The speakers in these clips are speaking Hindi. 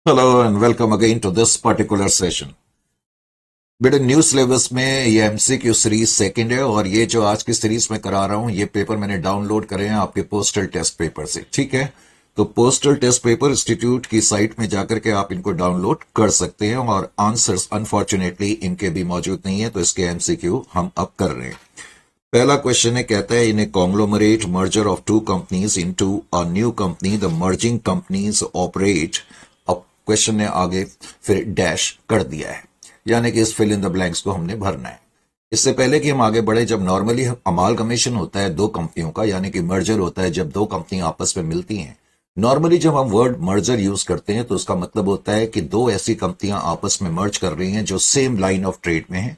Hello and welcome again to this particular session. बेटे न्यू सिलेबस में ये एमसीक्यू सीरीज सेकंड है और ये जो आज की सीरीज में करा रहा हूं ये पेपर मैंने डाउनलोड करे हैं आपके पोस्टल टेस्ट पेपर से। ठीक है, तो पोस्टल टेस्ट पेपर इंस्टीट्यूट की साइट में जाकर के आप इनको डाउनलोड कर सकते हैं और आंसर्स अनफॉर्चुनेटली इनके भी मौजूद नहीं है, तो इसके एमसीक्यू हम अब कर रहे हैं। पहला क्वेश्चन है, कहता है in a conglomerate merger of two companies into a new company the merging companies operate. अब क्वेश्चन ने आगे फिर डैश कर दिया है, यानी कि इस फिल इन द ब्लैंक्स को हमने भरना है। इससे पहले कि हम आगे बढ़े, जब नॉर्मली अमालगमेशन होता है दो कंपनियों का, यानी कि मर्जर होता है जब दो कंपनियां आपस में मिलती हैं। नॉर्मली जब हम वर्ड मर्जर यूज करते हैं तो उसका मतलब होता है कि दो ऐसी कंपनियां आपस में मर्ज कर रही हैं जो सेम लाइन ऑफ ट्रेड में है,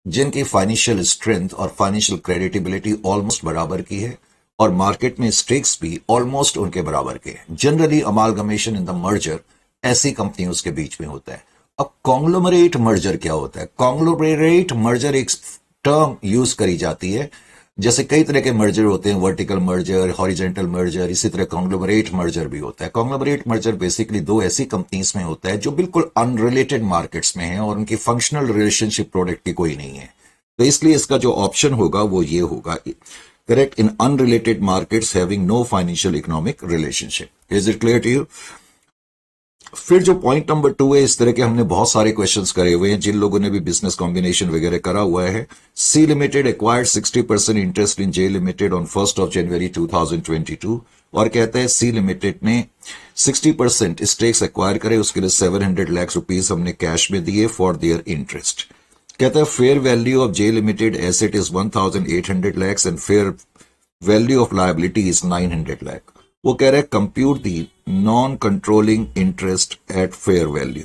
जिनकी फाइनेंशियल स्ट्रेंथ और फाइनेंशियल क्रेडिटेबिलिटी ऑलमोस्ट बराबर की है और मार्केट में स्टेक्स भी ऑलमोस्ट उनके बराबर के हैं। Generally amalgamation in the merger ऐसी कंपनियों के बीच में होता है। अब कॉन्ग्लोमरेट मर्जर क्या होता है? कॉन्ग्लोमरेट मर्जर एक टर्म यूज करी जाती है, जैसे कई तरह के मर्जर होते हैं, वर्टिकल मर्जर, हॉरिजेंटल मर्जर, इसी तरह कॉन्ग्लोमरेट मर्जर भी होता है। कॉन्ग्लोमरेट मर्जर बेसिकली दो ऐसी कंपनीज में होता है जो बिल्कुल अनरिलेटेड मार्केट्स में है और उनकी फंक्शनल रिलेशनशिप प्रोडक्ट की कोई नहीं है, तो इसलिए इसका जो ऑप्शन होगा वो ये होगा, correct, in unrelated markets having no financial economic relationship. Is it clear to you? फिर जो पॉइंट नंबर 2 है, इस तरह के हमने बहुत सारे क्वेश्चंस करे हुए हैं जिन लोगों ने भी बिजनेस कॉम्बिनेशन वगैरह करा हुआ है। C limited acquired 60% interest in J limited on 1st of January 2022 और कहता है सी लिमिटेड ने 60% स्टेक्स एक्वायर करे, उसके लिए 700 लाख रुपीस हमने कैश में दिए फॉर देयर इंटरेस्ट। कहता है fair value of J limited asset is 1800 lakhs and fair value of liability is 900 lakh. वो कह रहा है compute the non controlling interest eight fair value.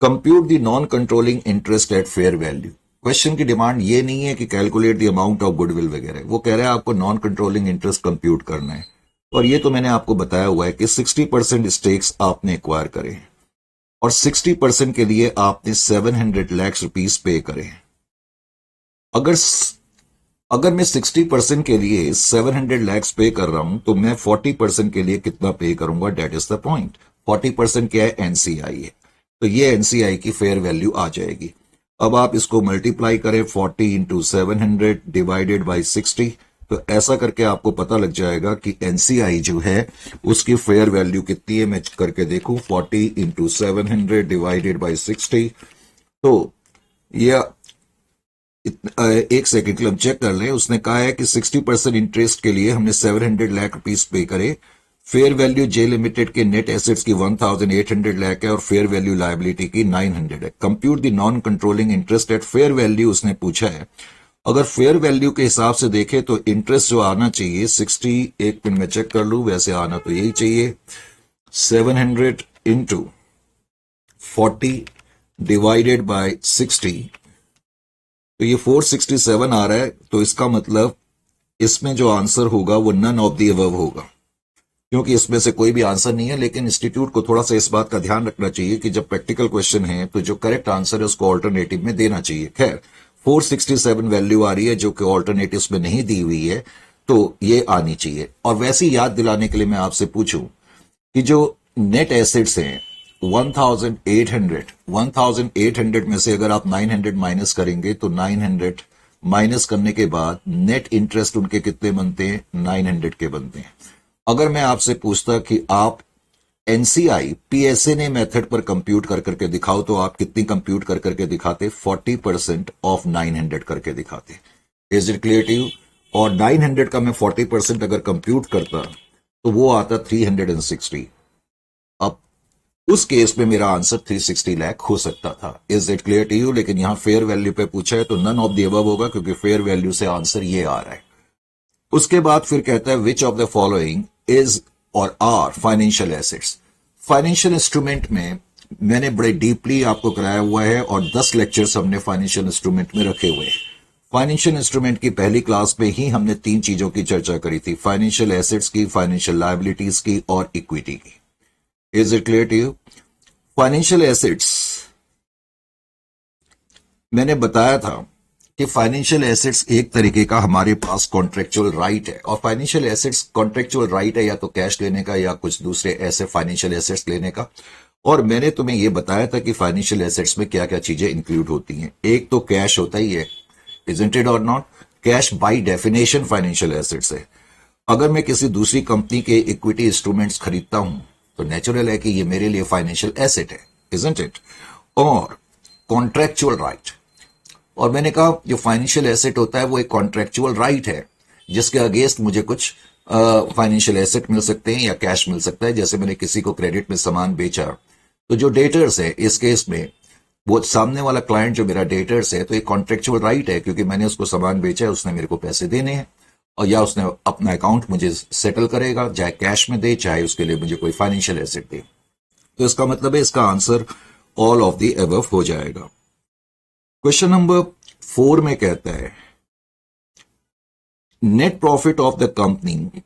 Compute the non controlling interest eight fair value. Question की डिमांड ये नहीं है कि calculate the amount of goodwill वगैरह, वो कह रहा है आपको नॉन कंट्रोलिंग इंटरेस्ट कंप्यूट करना है। और ये तो मैंने आपको बताया हुआ है कि 60% स्टेक्स आपने एक्वायर करे हैं और 60% के लिए आपने 700 लाख रुपीस पे करे हैं। अगर मैं 60% के लिए 700 लैक्स पे कर रहा हूं तो मैं 40% के लिए कितना पे करूंगा? Date is the point. 40% क्या है? एनसीआई है, तो ये एनसीआई की फेयर वैल्यू आ जाएगी। अब आप इसको मल्टीप्लाई करें 40 इंटू 700 डिवाइडेड बाई 60, तो ऐसा करके आपको पता लग जाएगा कि एनसीआई जो है उसकी फेयर वैल्यू कितनी है। मैं करके देखूं 40 इंटू 700 डिवाइडेड बाई 60, तो यह एक सेकंड के लिए हम चेक कर लें। उसने कहा है कि 60% इंटरेस्ट के लिए हमने 700 लाख रुपीस पे करे। फेयर वैल्यू जे लिमिटेड के नेट एसेट्स की 1800 लाख है और फेयर वैल्यू लायबिलिटी की 900 है। Compute the non controlling interest eight fair value उसने पूछा है। अगर फेयर वैल्यू के हिसाब से देखें तो इंटरेस्ट जो आना चाहिए 60, एक मिनट में चेक कर लू, वैसे आना तो यही चाहिए 700 इंटू 40 डिवाइडेड बाय 60, तो ये 467 आ रहा है। तो इसका मतलब इसमें जो आंसर होगा वो नन ऑफ द अबव होगा, क्योंकि इसमें से कोई भी आंसर नहीं है। लेकिन इंस्टीट्यूट को थोड़ा सा इस बात का ध्यान रखना चाहिए कि जब प्रैक्टिकल क्वेश्चन है तो जो करेक्ट आंसर है उसको ऑल्टरनेटिव में देना चाहिए। खैर 467 वैल्यू आ रही है जो कि ऑल्टरनेटिव में नहीं दी हुई है, तो ये आनी चाहिए। और वैसे ही याद दिलाने के लिए मैं आपसे पूछूं कि जो नेट एसेट्स हैं 1800 में से अगर आप 900 माइनस करेंगे तो 900 माइनस करने के बाद नेट इंटरेस्ट उनके कितने बनते हैं? 900 के बनते हैं। अगर मैं आपसे पूछता कि आप एनसीआई पीएसएनए मेथड पर कंप्यूट कर करके दिखाओ तो आप कितनी कंप्यूट कर करके दिखाते? 40% ऑफ 900 करके दिखाते। Is it clear to you? और 900 का मैं 40% अगर कंप्यूट करता तो वो आता 360। अब उस केस में मेरा आंसर 360 लाख हो सकता था। Is it clear to you? लेकिन यहां फेयर वैल्यू पे पूछा है तो नन ऑफ द अबव होगा, क्योंकि फेयर वैल्यू से आंसर ये आ रहा है। उसके बाद फिर कहता है which of the following is or are financial assets. Financial instrument में मैंने बड़े डीपली आपको कराया हुआ है और 10 लेक्चर्स हमने फाइनेंशियल इंस्ट्रूमेंट में रखे हुए हैं। फाइनेंशियल इंस्ट्रूमेंट की पहली क्लास में ही हमने 3 चीजों की चर्चा करी थी, फाइनेंशियल एसेट्स की, फाइनेंशियल लायबिलिटीज की और इक्विटी की। Is it clear to you? Financial assets मैंने बताया था कि फाइनेंशियल एसेट्स एक तरीके का हमारे पास कॉन्ट्रेक्चुअल राइट है, और फाइनेंशियल एसेट्स कॉन्ट्रेक्चुअल राइट है या तो कैश लेने का या कुछ दूसरे ऐसे फाइनेंशियल एसेट्स लेने का। और मैंने तुम्हें यह बताया था कि फाइनेंशियल एसेट्स में क्या क्या चीजें इंक्लूड होती हैं। एक तो कैश होता ही है, इजंट इट और not? Cash by definition financial assets है। अगर मैं किसी दूसरी कंपनी के इक्विटी इंस्ट्रूमेंट्स खरीदता हूं तो नेचुरल है कि ये मेरे लिए फाइनेंशियल एसेट है, इजंट इट? और कॉन्ट्रेक्चुअल राइट, और मैंने कहा जो फाइनेंशियल एसेट होता है वो एक कॉन्ट्रेक्चुअल राइट है जिसके अगेंस्ट मुझे कुछ फाइनेंशियल एसेट मिल सकते हैं या कैश मिल सकता है। जैसे मैंने किसी को क्रेडिट में सामान बेचा तो जो डेटर्स है इस केस में वो सामने वाला क्लाइंट जो मेरा डेटर्स है, तो एक कॉन्ट्रेक्चुअल राइट है क्योंकि मैंने उसको सामान बेचा है, उसने मेरे को पैसे देने हैं और या उसने अपना अकाउंट मुझे सेटल करेगा, चाहे कैश में दे चाहे उसके लिए मुझे कोई फाइनेंशियल एसेट दे। तो इसका मतलब है इसका answer all of the above हो जाएगा। क्वेश्चन नंबर 4 में कहता है net profit of the company,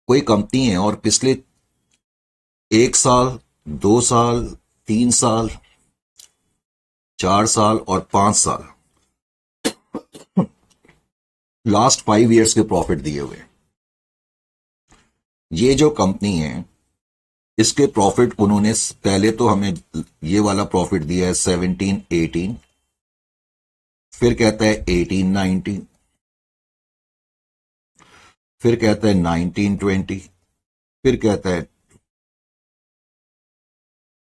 कोई कंपनी है और पिछले 1 साल, 2 साल, 3 साल, 4 साल और 5 साल, लास्ट 5 इयर्स के प्रॉफिट दिए हुए। ये जो कंपनी है इसके प्रॉफिट उन्होंने पहले तो हमें ये वाला प्रॉफिट दिया है 17-18, फिर कहता है 18-19, फिर कहता है 19-20, फिर कहता है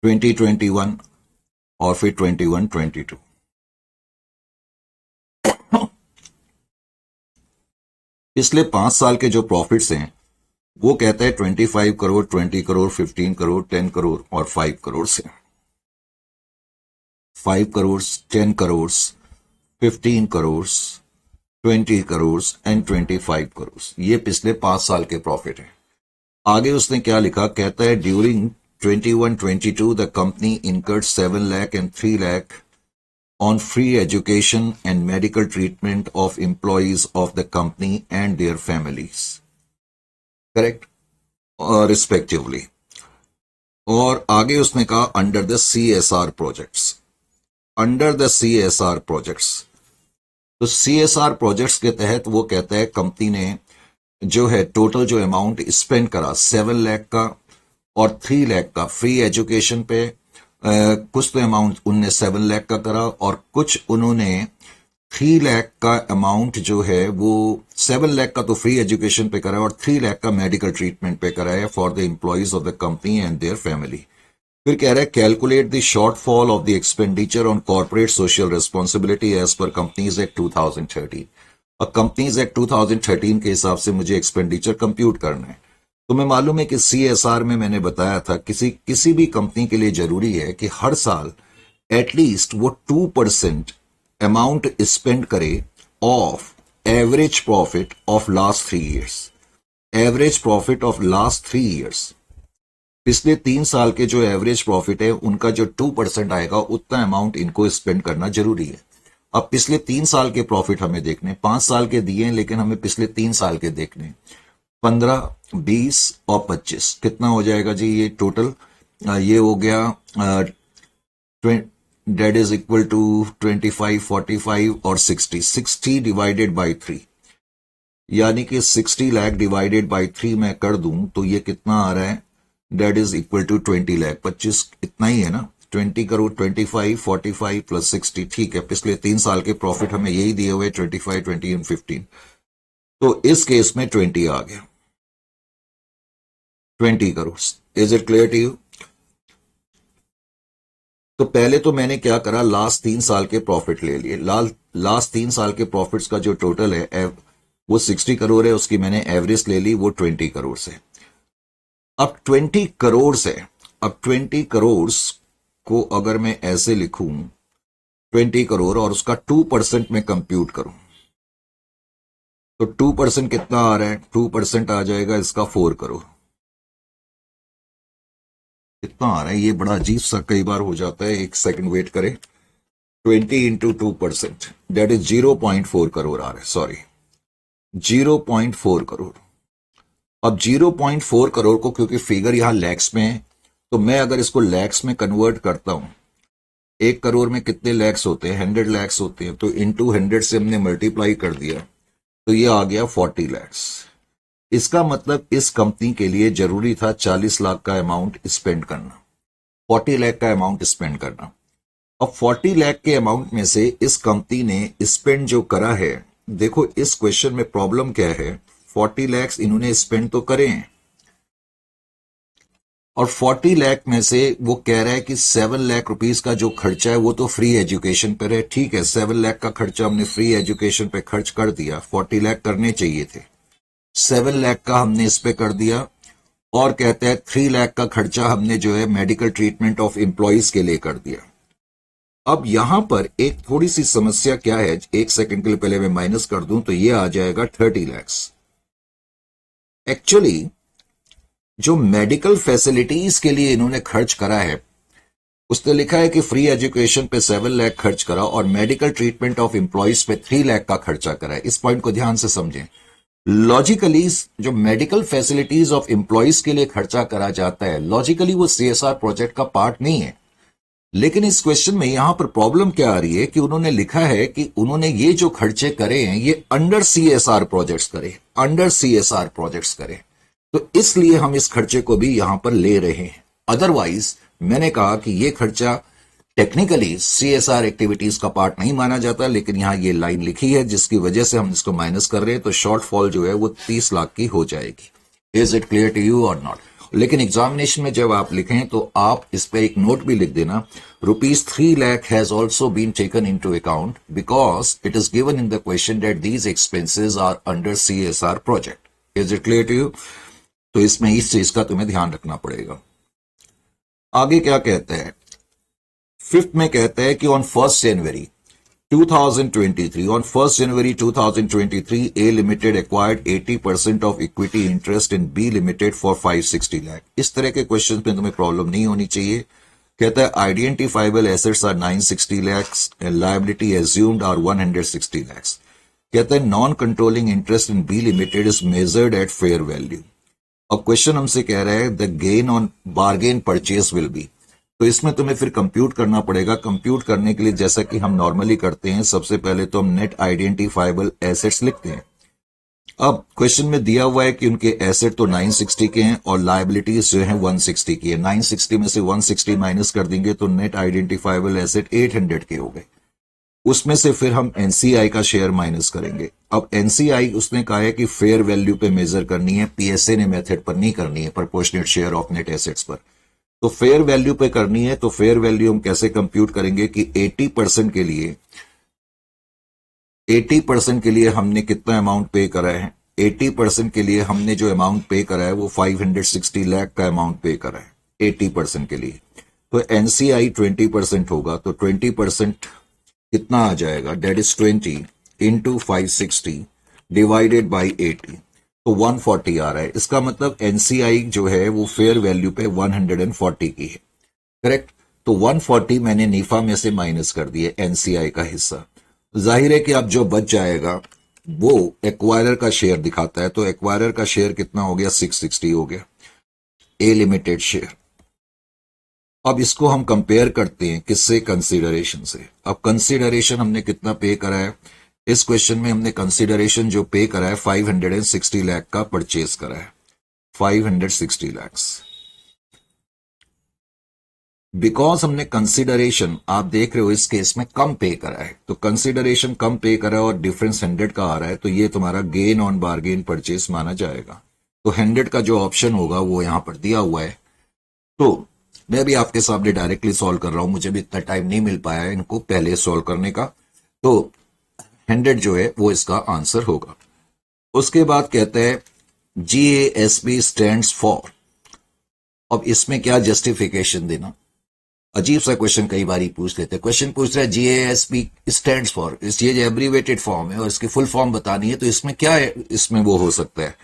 20-21 और फिर 21-22। पिछले 5 साल के जो प्रॉफिट्स हैं वो कहता है 25 करोड़, 20 करोड़, 15 करोड़, 10 करोड़ और 5 करोड़ से। 5 करोड़, 10 करोड़, 15 करोड़, 20 करोड़ एंड 25 करोड़, ये पिछले 5 साल के प्रॉफिट है। आगे उसने क्या लिखा, कहता है during 21-22 the company incurred 7 lakh and 3 lakh on free education and medical treatment of employees of the company and their families, correct, respectively। और आगे उसने कहा under the CSR projects, under the CSR projects. तो CSR प्रोजेक्ट्स के तहत वो कहता है कंपनी ने जो है टोटल जो अमाउंट स्पेंड करा 7 लाख का और 3 लाख का फ्री एजुकेशन पे, कुछ तो अमाउंट उनने 7 लाख का करा और कुछ उन्होंने 3 लाख का अमाउंट जो है वो 7 लाख का तो फ्री एजुकेशन पे करा और 3 लाख का मेडिकल ट्रीटमेंट पे करा है for the employees of the company and their family. फिर कह रहा है calculate the shortfall of the expenditure on corporate social responsibility as per companies act 2013। और कंपनीज एक्ट 2013 के हिसाब से मुझे एक्सपेंडिचर कंप्यूट करना है। तुम्हें मालूम है कि CSR में मैंने बताया था किसी भी कंपनी के लिए जरूरी है कि हर साल एटलीस्ट वो 2% अमाउंट स्पेंड करे of average profit of last 3 years. Average profit of last 3 years, पिछले 3 साल के जो एवरेज प्रॉफिट है उनका जो 2% आएगा उतना अमाउंट इनको स्पेंड करना जरूरी है। अब पिछले 3 साल के प्रॉफिट हमें देखने, 5 साल के दिए लेकिन हमें पिछले 3 साल के देखने। 15, 20 और 25 कितना हो जाएगा जी ये टोटल? ये हो गया डेट इज इक्वल टू 25, 45 और 60। 60 डिवाइडेड बाई 3, यानी कि 60 लाख डिवाइडेड बाई 3 मैं कर दूं तो ये कितना आ रहा है? Debt is equal to 20 lakh. 25 इतना ही है ना, 20 करोड़, 25, 45 प्लस 60, ठीक है। पिछले 3 साल के प्रॉफिट हमें यही दिए हुए 25, 20 एंड 15। तो इस केस में 20 आ गया, 20 crore. Is it clear to you? तो पहले तो मैंने क्या करा, लास्ट 3 साल के प्रॉफिट ले लिए। लास्ट 3 साल के प्रॉफिट्स का जो टोटल है वो 60 करोड़ है, उसकी मैंने एवरेज ले ली, वो 20 करोड़ से। अब 20 करोड़ से, अब 20 करोड़ को अगर मैं ऐसे लिखूं 20 करोड़ और उसका 2% में कंप्यूट करूं तो 2% कितना आ रहा है? 2% आ जाएगा इसका 4 करोड़। कितना आ रहा है? ये बड़ा अजीब सा कई बार हो जाता है, एक सेकंड वेट करें। 20 इंटू 2% दैट इज 0.4 करोड़ आ रहा है, सॉरी 0.4 करोड़। अब 0.4 करोड़ को क्योंकि फिगर यहां लैक्स में है तो मैं अगर इसको लैक्स में कन्वर्ट करता हूं, 1 करोड़ में कितने लैक्स होते हैं? 100 लैक्स होते हैं। तो इंटू 100 से हमने मल्टीप्लाई कर दिया तो ये आ गया 40 लैक्स। इसका मतलब इस कंपनी के लिए जरूरी था 40 लाख का अमाउंट स्पेंड करना। 40 लाख का अमाउंट स्पेंड करना। अब 40 लाख के अमाउंट में से इस कंपनी ने स्पेंड जो करा है, देखो इस क्वेश्चन में प्रॉब्लम क्या है, 40 लाख इन्होंने स्पेंड तो करे हैं और 40 लाख में से वो कह रहा है कि 7 लाख रुपीस का जो खर्चा है वो तो फ्री एजुकेशन पर है। ठीक है, 7 लाख का खर्चा हमने फ्री एजुकेशन पे खर्च कर दिया, 40 लाख करने चाहिए थे, 7 लाख का हमने इस पे कर दिया और कहते हैं 3 लाख का खर्चा हमने जो है मेडिकल ट्रीटमेंट ऑफ एम्प्लॉइज के लिए कर दिया। अब यहां पर एक थोड़ी सी समस्या क्या है, एक सेकंड के लिए पहले मैं माइनस कर दूं तो ये आ जाएगा 30 लाख। एक्चुअली जो मेडिकल फैसिलिटीज के लिए इन्होंने खर्च करा है उसने लिखा है कि फ्री एजुकेशन पे 7 लाख खर्च करा और मेडिकल ट्रीटमेंट ऑफ एम्प्लॉइज पे 3 लाख का खर्चा करा है। इस पॉइंट को ध्यान से समझें। लॉजिकली जो मेडिकल फैसिलिटीज ऑफ एम्प्लॉइज के लिए खर्चा करा जाता है, लॉजिकली वो सीएसआर प्रोजेक्ट का पार्ट नहीं है। लेकिन इस क्वेश्चन में यहां पर प्रॉब्लम क्या आ रही है कि उन्होंने लिखा है कि उन्होंने ये जो खर्चे करे हैं ये अंडर सीएसआर प्रोजेक्ट्स करे, अंडर सीएसआर प्रोजेक्ट्स करे, तो इसलिए हम इस खर्चे को भी यहां पर ले रहे हैं। अदरवाइज मैंने कहा कि ये खर्चा टेक्निकली सीएसआर एक्टिविटीज का पार्ट नहीं माना जाता, लेकिन यहां ये लाइन लिखी है जिसकी वजह से हम इसको माइनस कर रहे हैं, तो शॉर्टफॉल जो है वो 30 लाख की हो जाएगी। Is it clear to you और नॉट? लेकिन एग्जामिनेशन में जब आप लिखें तो आप इस पे एक नोट भी लिख देना, ₹3 lakh has also been taken into account because it is given in the question that these expenses are under CSR project. Is it clear to you? तो इसमें इस चीज का तुम्हें ध्यान रखना पड़ेगा। आगे क्या कहते हैं, फिफ्थ में कहते हैं कि on 1 January 2023, on 1st January 2023, A Limited acquired 80% of equity interest in B Limited for 560 lakh। इस तरह के क्वेश्चन में तुम्हें प्रॉब्लम नहीं होनी चाहिए। कहता है identifiable assets are 960 lakhs and liability assumed are 160 lakhs। कहता है non controlling interest in B limited is measured at fair value. अब क्वेश्चन हमसे कह रहा है the gain on bargain purchase will be, तो इसमें तुम्हें फिर कंप्यूट करना पड़ेगा। कंप्यूट करने के लिए जैसा कि हम नॉर्मली करते हैं, सबसे पहले तो हम नेट आइडेंटिफाइबल एसेट्स लिखते हैं। अब क्वेश्चन में दिया हुआ है कि उनके एसेट तो 960 के हैं और लायबिलिटीज जो है 160 की है। 960 में से 160 माइनस कर देंगे तो नेट आइडेंटिफाइबल एसेट 800 के हो गए। उसमें से फिर हम एनसीआई का शेयर माइनस करेंगे। अब एनसीआई उसने कहा है कि फेयर वैल्यू पे मेजर करनी है, पीएसए ने मेथड पर नहीं करनी है, proportionate share of net assets पर। तो फेयर वैल्यू पे करनी है, तो फेयर वैल्यू हम कैसे कंप्यूट करेंगे कि 80% के लिए हमने कितना अमाउंट पे करा है, 80% के लिए हमने जो अमाउंट पे करा है वो 560 लाख का अमाउंट पे करा है 80% के लिए। तो एनसीआई 20% होगा, तो 20% कितना आ जाएगा, debt is 20 into 560 divided by 80, तो 140 आ रहा है। इसका मतलब एनसीआई जो है वो फेयर वैल्यू पे 140 की है, करेक्ट। तो 140 मैंने नीफा में से माइनस कर दिए एनसीआई का हिस्सा। जाहिर है कि अब जो बच जाएगा वो एक्वायरर का शेयर दिखाता है, तो एक्वायरर का शेयर कितना हो गया, 660 हो गया ए लिमिटेड शेयर। अब इसको हम कंपेयर करते हैं किससे, कंसीडरेशन से। अब कंसीडरेशन हमने कितना पे करा है, इस क्वेश्चन में हमने कंसीडरेशन जो पे करा है 560 लाख का परचेज करा है, 560 लाख। बिकॉज हमने कंसीडरेशन, आप देख रहे हो इस केस में कम पे करा है, तो कंसीडरेशन कम पे करा है और डिफरेंस 100 का आ रहा है, तो ये तुम्हारा गेन ऑन बार्गेन परचेज माना जाएगा। तो 100 का जो ऑप्शन होगा वो यहां पर दिया हुआ है। तो मैं भी आपके सामने डायरेक्टली सॉल्व कर रहा हूं, मुझे भी इतना टाइम नहीं मिल पाया है इनको पहले सॉल्व करने का, तो 100 जो है वो इसका आंसर होगा। उसके बाद कहते हैं GASB स्टैंड्स फॉर। अब इसमें क्या जस्टिफिकेशन देना, अजीब सा क्वेश्चन कई बार पूछ लेते हैं। क्वेश्चन पूछ रहा है GASB स्टैंड्स फॉर, ये एब्रीवेटेड फॉर्म है और इसकी फुल फॉर्म बतानी है, तो इसमें क्या है, इसमें वो हो सकता है।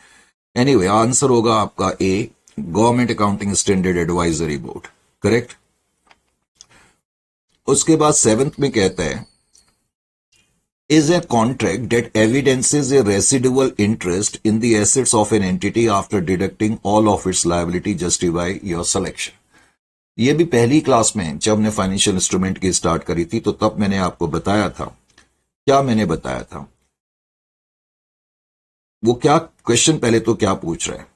एनीवे आंसर होगा आपका A, government accounting standard advisory board, correct. उसके बाद 7th में कहता है is a contract that evidences a residual interest in the assets of an entity after deducting all of its liability, justify your selection। ये भी पहली क्लास में जब हमने फाइनेंशियल इंस्ट्रूमेंट की स्टार्ट करी थी तो तब मैंने आपको बताया था, क्या मैंने बताया था, वो क्या क्वेश्चन पहले तो क्या पूछ रहा है,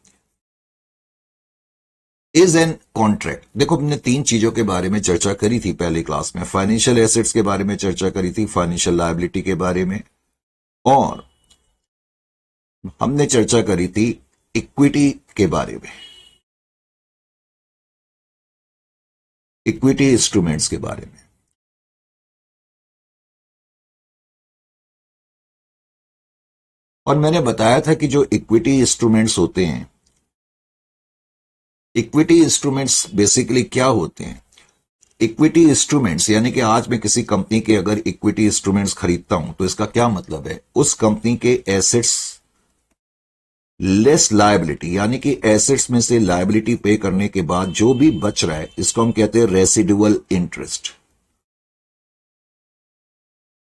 इज एन कॉन्ट्रैक्ट। देखो हमने तीन चीजों के बारे में चर्चा करी थी पहली क्लास में, फाइनेंशियल एसेट्स के बारे में चर्चा करी थी, फाइनेंशियल लायबिलिटी के बारे में, और हमने चर्चा करी थी इक्विटी के बारे में, इक्विटी इंस्ट्रूमेंट्स के बारे में। और मैंने बताया था कि जो इक्विटी इंस्ट्रूमेंट्स होते हैं, इक्विटी इंस्ट्रूमेंट्स बेसिकली क्या होते हैं? इक्विटी इंस्ट्रूमेंट्स यानी कि आज मैं किसी कंपनी के अगर इक्विटी इंस्ट्रूमेंट्स खरीदता हूं तो इसका क्या मतलब है? उस कंपनी के एसेट्स लेस लायबिलिटी, यानी कि एसेट्स में से लायबिलिटी पे करने के बाद जो भी बच रहा है, इसको हम कहते हैं रेसिडुअल इंटरेस्ट।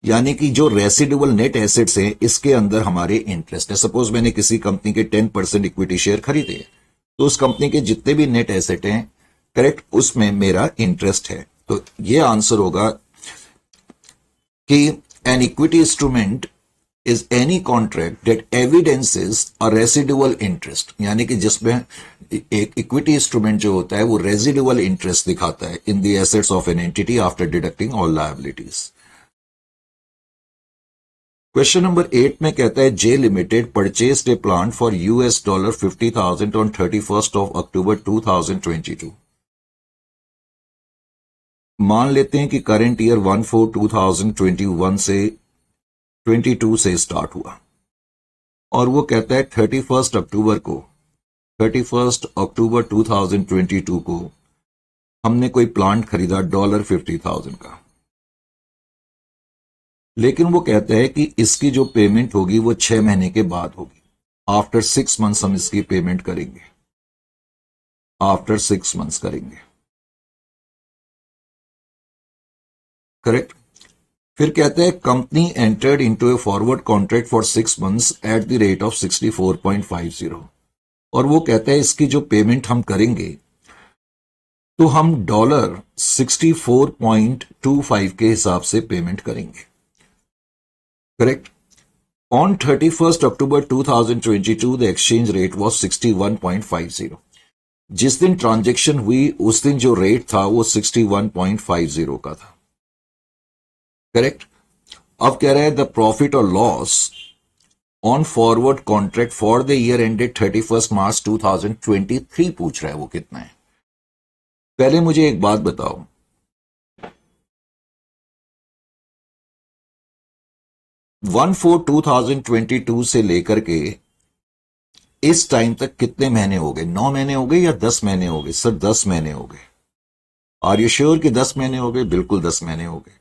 यानी कि जो रेसिडुअल नेट एसेट्स हैं इसके अंदर हमारे इंटरेस्ट है। सपोज मैंने किसी कंपनी के 10% इक्विटी शेयर खरीदे, तो उस कंपनी के जितने भी नेट एसेट हैं, करेक्ट, उसमें मेरा इंटरेस्ट है। तो ये आंसर होगा कि an equity instrument is any contract that evidences a residual interest, यानी कि जिसमें एक इक्विटी इंस्ट्रूमेंट जो होता है वो रेसिडुअल इंटरेस्ट दिखाता है in the assets of an entity after deducting all liabilities. Question number 8 में कहता है J limited purchased a plant for $50,000 on 31st of October 2022। मान लेते हैं कि करंट ईयर 1/4/2021 से 22 से स्टार्ट हुआ, और वो कहता है 31 अक्टूबर 2022 को हमने कोई प्लांट खरीदा $50,000 का, लेकिन वो कहता है कि इसकी जो पेमेंट होगी वो 6 महीने के बाद होगी। आफ्टर 6 मंथ्स हम इसकी पेमेंट करेंगे, आफ्टर 6 मंथ्स करेंगे, करेक्ट। फिर कहते हैं company entered into A forward contract for 6 months at the rate of 64.50, और वो कहता है इसकी जो पेमेंट हम करेंगे तो हम $64.25 के हिसाब से पेमेंट करेंगे, correct. On 31st October 2022 the exchange rate was 61.50। जिस दिन ट्रांजैक्शन हुई उस दिन जो रेट था वो 61.50 का था, करेक्ट। अब कह रहा है द प्रॉफिट और loss on forward contract for the year ended 31 मार्च 2023 पूछ रहा है, वो कितना है। पहले मुझे एक बात बताओ, 1/4/2022 से लेकर के इस टाइम तक कितने महीने हो गए? 9 महीने हो गए या 10 महीने हो गए? सर 10 महीने हो गए। आर यू श्योर कि 10 महीने हो गए? बिल्कुल 10 महीने हो गए,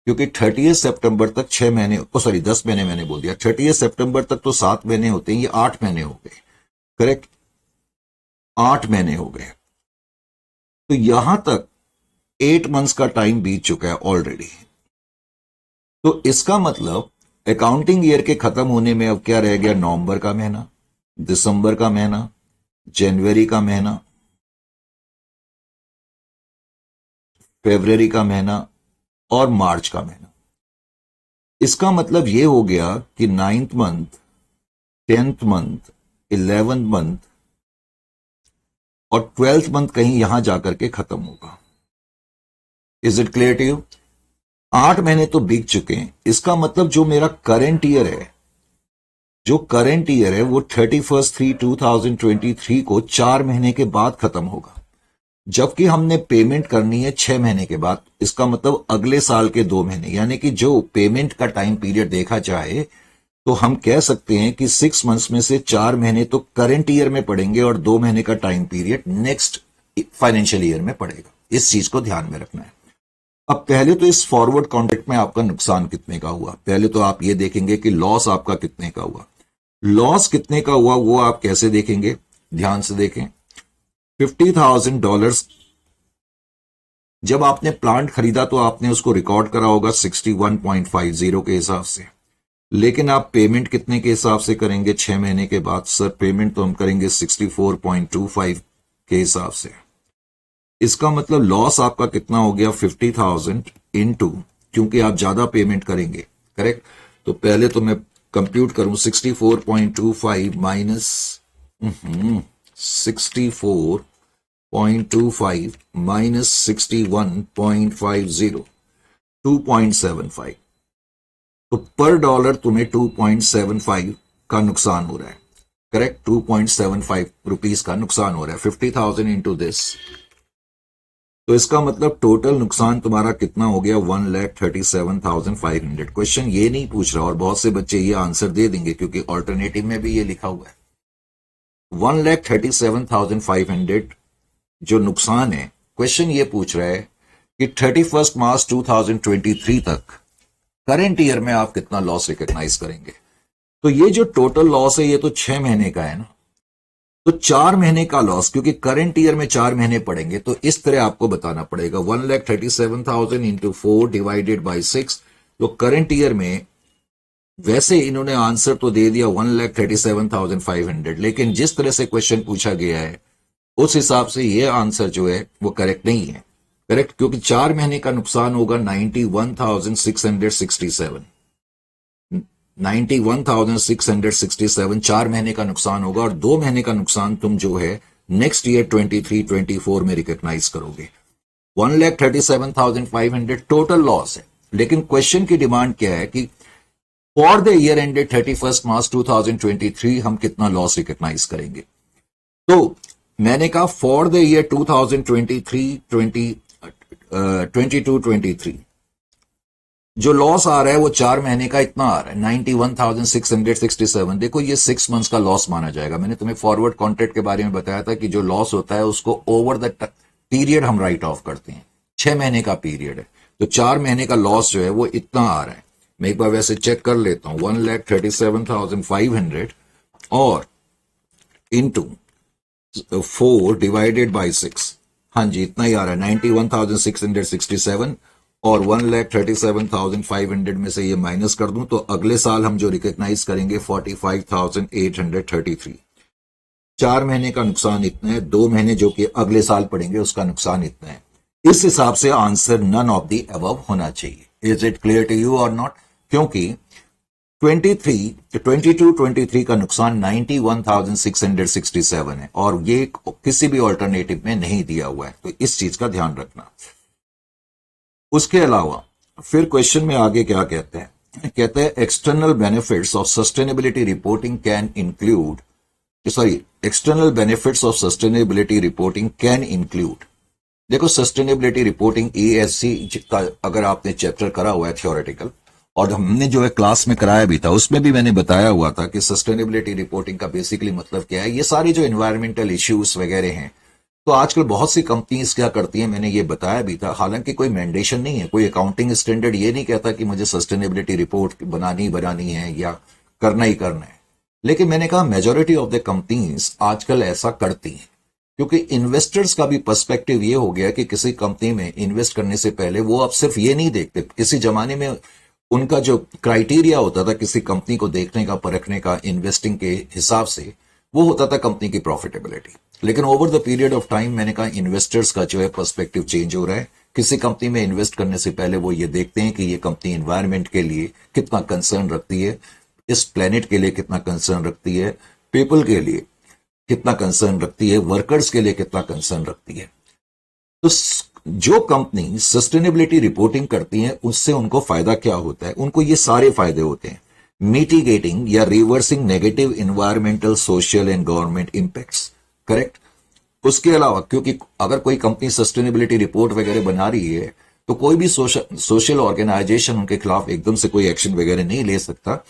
क्योंकि 30 सितंबर तक 6 महीने, सॉरी 10 महीने मैंने बोल दिया, 30 सितंबर तक तो 7 महीने होते हैं, ये 8 महीने हो गए, करेक्ट, 8 महीने हो गए। तो यहां तक 8 मंथ्स का टाइम बीत चुका है ऑलरेडी। तो इसका मतलब अकाउंटिंग ईयर के खत्म होने में अब क्या रह गया? नवंबर का महीना, दिसंबर का महीना, जनवरी का महीना, फरवरी का महीना और मार्च का महीना। इसका मतलब यह हो गया कि 9th month, 10th month, 11th month और 12th मंथ कहीं यहां जाकर के खत्म होगा। Is it clear to you? 8 महीने तो बीत चुके हैं। इसका मतलब जो मेरा करंट ईयर है, जो करंट ईयर है वो 31/3/2023 को 4 महीने के बाद खत्म होगा, जबकि हमने पेमेंट करनी है 6 महीने के बाद। इसका मतलब अगले साल के 2 महीने, यानी कि जो पेमेंट का टाइम पीरियड देखा जाए तो हम कह सकते हैं कि 6 मंथ्स में से 4 महीने तो करंट ईयर में पड़ेंगे और 2 महीने का time period next financial year में पड़ेगा। इस चीज को ध्यान में रखना है। अब पहले तो इस फॉरवर्ड कॉन्ट्रैक्ट में आपका नुकसान कितने का हुआ, पहले तो आप ये देखेंगे कि लॉस आपका कितने का हुआ। लॉस कितने का हुआ वो आप कैसे देखेंगे? ध्यान से देखें। $50,000 जब आपने प्लांट खरीदा तो आपने उसको रिकॉर्ड करा होगा 61.50 के हिसाब से, लेकिन आप पेमेंट कितने के हिसाब से करेंगे? 6 महीने के बाद। सर पेमेंट तो हम करेंगे 64.25 के हिसाब से। इसका मतलब लॉस आपका कितना हो गया? 50,000 इनटू, क्योंकि आप ज्यादा पेमेंट करेंगे, करेक्ट। तो पहले तो मैं कंप्यूट करूं 64.25 माइनस 64 0.25 माइनस 61.50, 2.75। तो पर डॉलर तुम्हें 2.75 का नुकसान हो रहा है, करेक्ट। 2.75 रुपीस का नुकसान हो रहा है। 50,000 इंटू दिस, तो इसका मतलब टोटल नुकसान तुम्हारा कितना हो गया? 1,37,500। क्वेश्चन ये नहीं पूछ रहा, और बहुत से बच्चे ये आंसर दे देंगे क्योंकि ऑल्टरनेटिव में भी ये लिखा हुआ है। 1,37,500 जो नुकसान है, क्वेश्चन ये पूछ रहा है कि 31 मार्च 2023 तक करंट ईयर में आप कितना लॉस रिकॉग्नाइज करेंगे। तो ये जो टोटल लॉस है ये तो 6 महीने का है ना, तो 4 महीने का लॉस, क्योंकि करंट ईयर में 4 महीने पड़ेंगे, तो इस तरह आपको बताना पड़ेगा। 1,37,000 इंटू 4 डिवाइडेड बाई 6। तो करंट ईयर में वैसे इन्होंने आंसर तो दे दिया 1,37,500, लेकिन जिस तरह से क्वेश्चन पूछा गया है उस हिसाब से ये आंसर जो है वो करेक्ट नहीं है। करेक्ट, क्योंकि 4 महीने का नुकसान होगा 91,667। 91,667 4 महीने का नुकसान होगा, और 2 महीने का नुकसान तुम जो है नेक्स्ट ईयर 23-24 में रिकॉग्नाइज करोगे। 1,37,500 टोटल लॉस है, लेकिन क्वेश्चन की डिमांड क्या है कि फॉर द ईयर एंडेड 31 मार्च 2023 हम कितना लॉस रिकॉग्नाइज करेंगे। तो मैंने कहा फॉर द ईयर 2023 जो लॉस आ रहा है वो 4 महीने का इतना आ रहा है 91,667। देखो ये 6 मंथ्स का लॉस माना जाएगा। मैंने तुम्हें फॉरवर्ड कॉन्ट्रैक्ट के बारे में बताया था कि जो लॉस होता है उसको ओवर द पीरियड हम राइट ऑफ करते हैं। 6 महीने का पीरियड है, तो 4 महीने का लॉस जो है वो इतना आ रहा है। मैं एक बार वैसे चेक कर लेता हूं, 1,37,500 और इंटू 4 डिवाइडेड बाई 6, हाँ जी इतना ही आ रहा है 91,667, और 1,37,500 में से ये माइनस कर दूं तो अगले साल हम जो रिकॉग्नाइज करेंगे 45,833। 4 महीने का नुकसान इतना है, 2 महीने जो कि अगले साल पड़ेंगे उसका नुकसान इतना है। इस हिसाब से answer none of the above होना चाहिए। Is it clear to you और नॉट? क्योंकि 22-23 का नुकसान 91,667 है, और ये किसी भी ऑल्टरनेटिव में नहीं दिया हुआ है, तो इस चीज का ध्यान रखना। उसके अलावा फिर क्वेश्चन में आगे क्या कहते हैं, कहते हैं external benefits of sustainability reporting can include, external benefits of sustainability reporting can include. देखो सस्टेनेबिलिटी रिपोर्टिंग ESG का अगर आपने चैप्टर करा हुआ है थियोरेटिकल, और हमने जो है क्लास में कराया भी था, उसमें भी मैंने बताया हुआ था कि सस्टेनेबिलिटी रिपोर्टिंग का बेसिकली मतलब क्या है। ये सारे जो एनवायरमेंटल इश्यूज वगैरह हैं, तो आजकल बहुत सी कंपनीज क्या करती हैं, मैंने ये बताया भी था। हालांकि कोई मैंडेशन नहीं है, कोई अकाउंटिंग स्टैंडर्ड ये नहीं कहता कि मुझे सस्टेनेबिलिटी रिपोर्ट बनानी है या करना ही करना है, लेकिन मैंने कहा मेजॉरिटी ऑफ द कंपनीज आजकल ऐसा करती हैं, क्योंकि इन्वेस्टर्स का भी पर्सपेक्टिव ये हो गया कि किसी कंपनी में इन्वेस्ट करने से पहले वो अब सिर्फ ये नहीं देखते। किसी जमाने में उनका जो क्राइटेरिया होता था किसी कंपनी को देखने का, परखने का इन्वेस्टिंग के हिसाब से, वो होता था कंपनी की प्रॉफिटेबिलिटी। लेकिन over the period of time मैंने कहा इन्वेस्टर्स का जो है पर्सपेक्टिव चेंज हो रहा है। किसी कंपनी में इन्वेस्ट करने से पहले वो ये देखते हैं कि ये कंपनी एनवायरनमेंट के लिए कितना कंसर्न रखती है, इस प्लेनेट के लिए कितना कंसर्न रखती है, पीपल के लिए कितना कंसर्न रखती है, वर्कर्स के लिए कितना कंसर्न रखती है। तो जो कंपनी सस्टेनेबिलिटी रिपोर्टिंग करती है उससे उनको फायदा क्या होता है? उनको ये सारे फायदे होते हैं, मिटिगेटिंग या reversing negative environmental, social and government impacts. Correct. उसके अलावा क्योंकि अगर कोई कंपनी सस्टेनेबिलिटी रिपोर्ट वगैरह बना रही है तो कोई भी सोशल ऑर्गेनाइजेशन उनके खिलाफ एकदम से कोई एक्शन वगैरह नहीं ले सकता।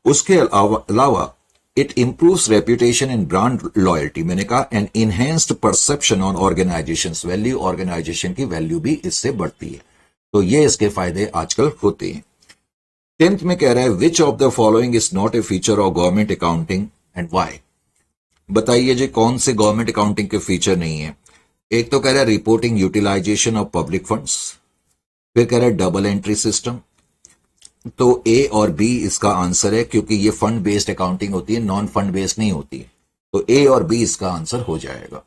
उसके अलावा it improves reputation and brand loyalty. मैंने कहा an enhanced perception on organisation's value, organisation की वैल्यू भी इससे बढ़ती है। तो ये इसके फायदे आजकल होते हैं। 10th में कह रहा है which of the following is not a feature of government accounting and why. बताइए जी कौन से गवर्नमेंट अकाउंटिंग के फीचर नहीं है। एक तो कह रहा है reporting utilisation of public funds, फिर कह रहा है डबल एंट्री सिस्टम। तो ए और बी इसका आंसर है, क्योंकि ये फंड बेस्ड अकाउंटिंग होती है, नॉन फंड बेस्ड नहीं होती है। तो ए और बी इसका आंसर हो जाएगा।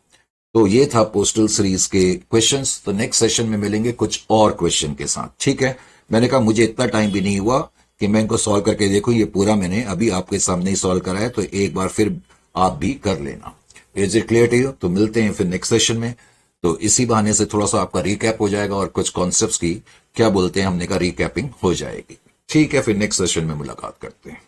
तो ये था पोस्टल सीरीज के क्वेश्चंस। तो नेक्स्ट सेशन में मिलेंगे कुछ और क्वेश्चन के साथ, ठीक है। मैंने कहा मुझे इतना टाइम भी नहीं हुआ कि मैं इनको सॉल्व करके देखूं, ये पूरा मैंने अभी आपके सामने ही सॉल्व करा है, तो एक बार फिर आप भी कर लेना। Is it clear to you? तो मिलते हैं फिर नेक्स्ट सेशन में। तो इसी बहाने से थोड़ा सा आपका रिकैप हो जाएगा और कुछ कॉन्सेप्ट्स की क्या बोलते हैं हमने का रिकैपिंग हो जाएगी। ठीक है, फिर नेक्स्ट सेशन में मुलाकात करते हैं।